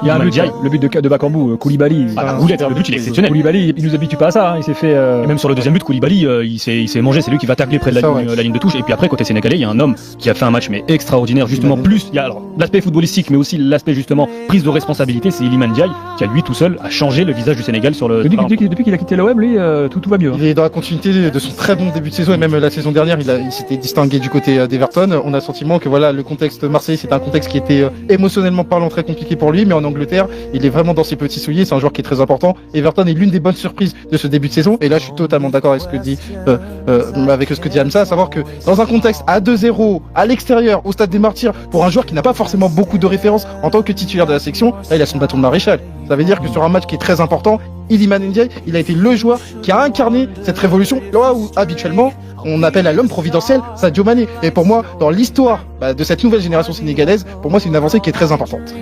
Il y a le but de Bakambu, Koulibaly. Le but il est exceptionnel. Koulibaly, il nous habitue pas à ça, hein. Il s'est fait. Et même sur le deuxième but, Koulibaly, il s'est mangé, c'est lui qui va tacler près de la ligne de touche. Et puis après, côté sénégalais, il y a un homme qui a fait un match mais extraordinaire, justement. Plus, il y a alors l'aspect footballistique, mais aussi l'aspect justement prise de responsabilité. C'est Iliman Ndiaye qui a lui tout seul a changé le visage du Sénégal sur le. Depuis qu'il a quitté l'OM, lui, tout va mieux. Il est dans la continuité de son très bon début de saison et même la saison dernière, il s'était distingué du côté d'Everton. On a le sentiment que voilà, le contexte marseillais, c'est un contexte qui était émotionnellement parlant très compliqué pour lui, mais en Angleterre, il est vraiment dans ses petits souliers. C'est un joueur qui est très important. Everton est l'une des bonnes surprises de ce début de saison. Et là, je suis totalement d'accord avec ce que dit Hamza, à savoir que dans un contexte à 2-0 à l'extérieur, au stade des Martyrs, pour un joueur qui n'a pas forcément beaucoup de références en tant que titulaire de la section, là, il a son bâton de maréchal. Ça veut dire que sur un match qui est très important, Iliman Ndiaye, il a été le joueur qui a incarné cette révolution, là où habituellement on appelle à l'homme providentiel Sadio Mané. Et pour moi, dans l'histoire de cette nouvelle génération sénégalaise, pour moi c'est une avancée qui est très importante.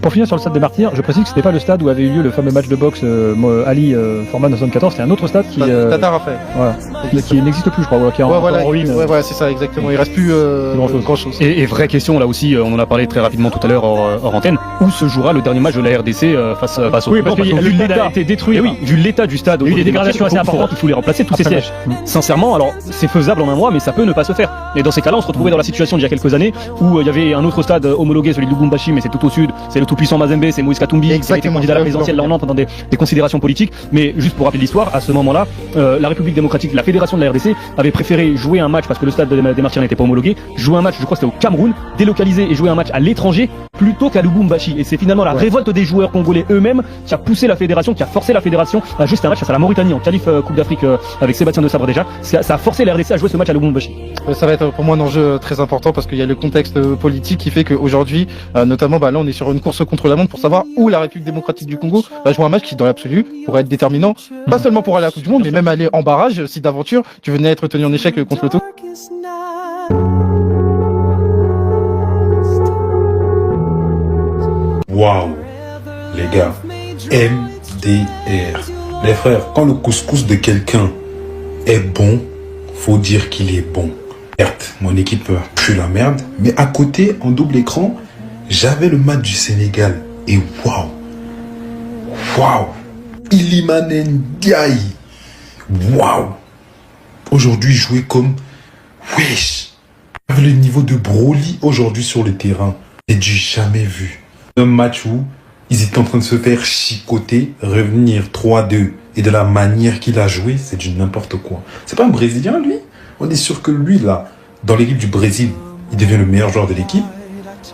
Pour finir sur le stade des Martyrs, je précise que c'était pas le stade où avait eu lieu le fameux match de boxe Ali Forman 74, c'était un autre stade qui Tata Raphaël. Voilà, qui n'existe plus, je crois, qui est en ruine. Ouais, c'est ça exactement. Il reste plus grand chose. Et vraie question là aussi, on en a parlé très rapidement tout à l'heure hors antenne, où se jouera le dernier match de la RDC face au Oui, parce que vu le stade a été détruit. oui, vu l'état du stade, il y a eu des dégradations assez importantes. Il faut les remplacer tous ces sièges. Sincèrement, alors c'est faisable en un mois, mais ça peut ne pas se faire. Et dans ces cas-là, on se retrouvait dans la situation d'il y a quelques années où il y avait un autre stade homologué, celui de Lubumbashi, mais c'est tout au sud, c'est le tout-puissant Mazembe, c'est Moïse Katumbi qui a été candidat à la présidentielle. Là, on entre dans des considérations politiques, mais juste pour rappeler l'histoire, à ce moment-là, la République démocratique, la fédération de la RDC avait préféré jouer un match parce que le stade des Martyrs n'était pas homologué, jouer un match, je crois que c'était au Cameroun, délocaliser et jouer un match à l'étranger plutôt qu'à Lubumbashi. Et c'est finalement la révolte des joueurs congolais eux-mêmes qui a poussé la fédération, qui a forcé la fédération à jouer un match face à la Mauritanie en qualif Coupe d'Afrique avec Sébastien de Sabre déjà. Ça a forcé la RDC à jouer ce match à Lubumbashi. Ça va être pour moi un enjeu très important parce qu'il y a le contexte politique qui fait qu'aujourd'hui, notamment là on est sur une course contre la montre pour savoir où la République démocratique du Congo va jouer un match qui dans l'absolu pourrait être déterminant, pas seulement pour aller à la Coupe du Monde, mais même aller en barrage si d'aventure tu venais être tenu en échec contre le Togo. Waouh, les gars, MDR. Les frères, quand le couscous de quelqu'un est bon, faut dire qu'il est bon. Certes, mon équipe pue la merde, mais à côté, en double écran, j'avais le match du Sénégal. Et waouh, Iliman Ndiaye, waouh. Aujourd'hui, jouer comme, wesh, le niveau de Broly aujourd'hui sur le terrain, c'est du jamais vu. Un match où ils étaient en train de se faire chicoter, revenir 3-2. Et de la manière qu'il a joué, c'est du n'importe quoi. C'est pas un Brésilien, lui? On est sûr que lui, là, dans l'équipe du Brésil, il devient le meilleur joueur de l'équipe.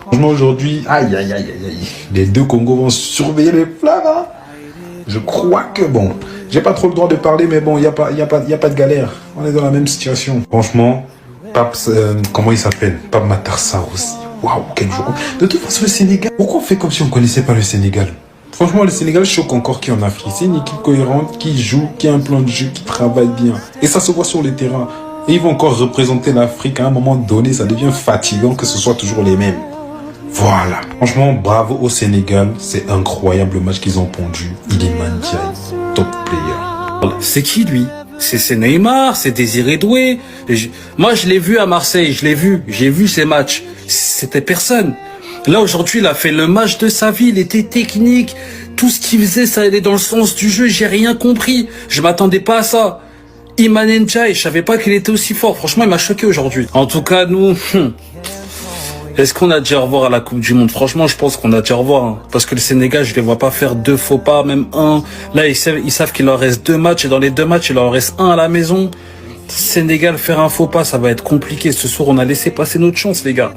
Franchement, aujourd'hui, aïe, les deux Congos vont surveiller les flammes, hein. Je crois que, bon, j'ai pas trop le droit de parler, mais bon, il y a pas de galère. On est dans la même situation. Franchement, Pape, comment il s'appelle? Pape Matar Sarr aussi. Waouh, quel joueur. De toute façon, le Sénégal, pourquoi on fait comme si on connaissait pas le Sénégal? Franchement, le Sénégal choque encore qui en Afrique. C'est une équipe cohérente, qui joue, qui a un plan de jeu, qui travaille bien. Et ça se voit sur le terrain. Et ils vont encore représenter l'Afrique à un moment donné. Ça devient fatigant que ce soit toujours les mêmes. Voilà. Franchement, bravo au Sénégal. C'est incroyable le match qu'ils ont pondu. Iliman Ndiaye, top player. C'est qui lui? C'est Neymar, c'est Désiré Doué. Moi, je l'ai vu à Marseille, j'ai vu ses matchs. C'était personne. Là, aujourd'hui, il a fait le match de sa vie, il était technique. Tout ce qu'il faisait, ça allait dans le sens du jeu, j'ai rien compris. Je m'attendais pas à ça. Iliman Ndiaye, je savais pas qu'il était aussi fort. Franchement, il m'a choqué aujourd'hui. En tout cas, nous, est-ce qu'on a dit au revoir à la Coupe du Monde? Franchement, je pense qu'on a dit au revoir. Hein. Parce que le Sénégal, je les vois pas faire 2 faux pas, même un. Là, ils savent qu'il leur reste 2 matchs. Et dans les 2 matchs, il leur reste 1 à la maison. Sénégal, faire un faux pas, ça va être compliqué. Ce soir, on a laissé passer notre chance, les gars.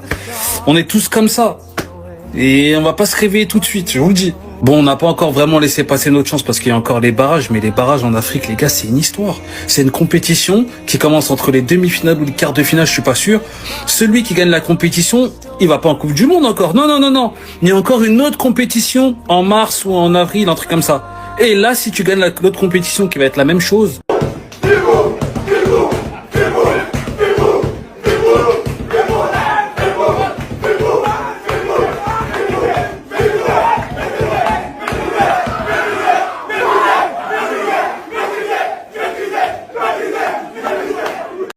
On est tous comme ça. Et on va pas se réveiller tout de suite, je vous le dis. Bon, on n'a pas encore vraiment laissé passer notre chance parce qu'il y a encore les barrages. Mais les barrages en Afrique, les gars, c'est une histoire. C'est une compétition qui commence entre les demi-finales ou les quarts de finale, je suis pas sûr. Celui qui gagne la compétition, il va pas en Coupe du Monde encore. Non. Il y a encore une autre compétition en mars ou en avril, un truc comme ça. Et là, si tu gagnes l'autre compétition qui va être la même chose...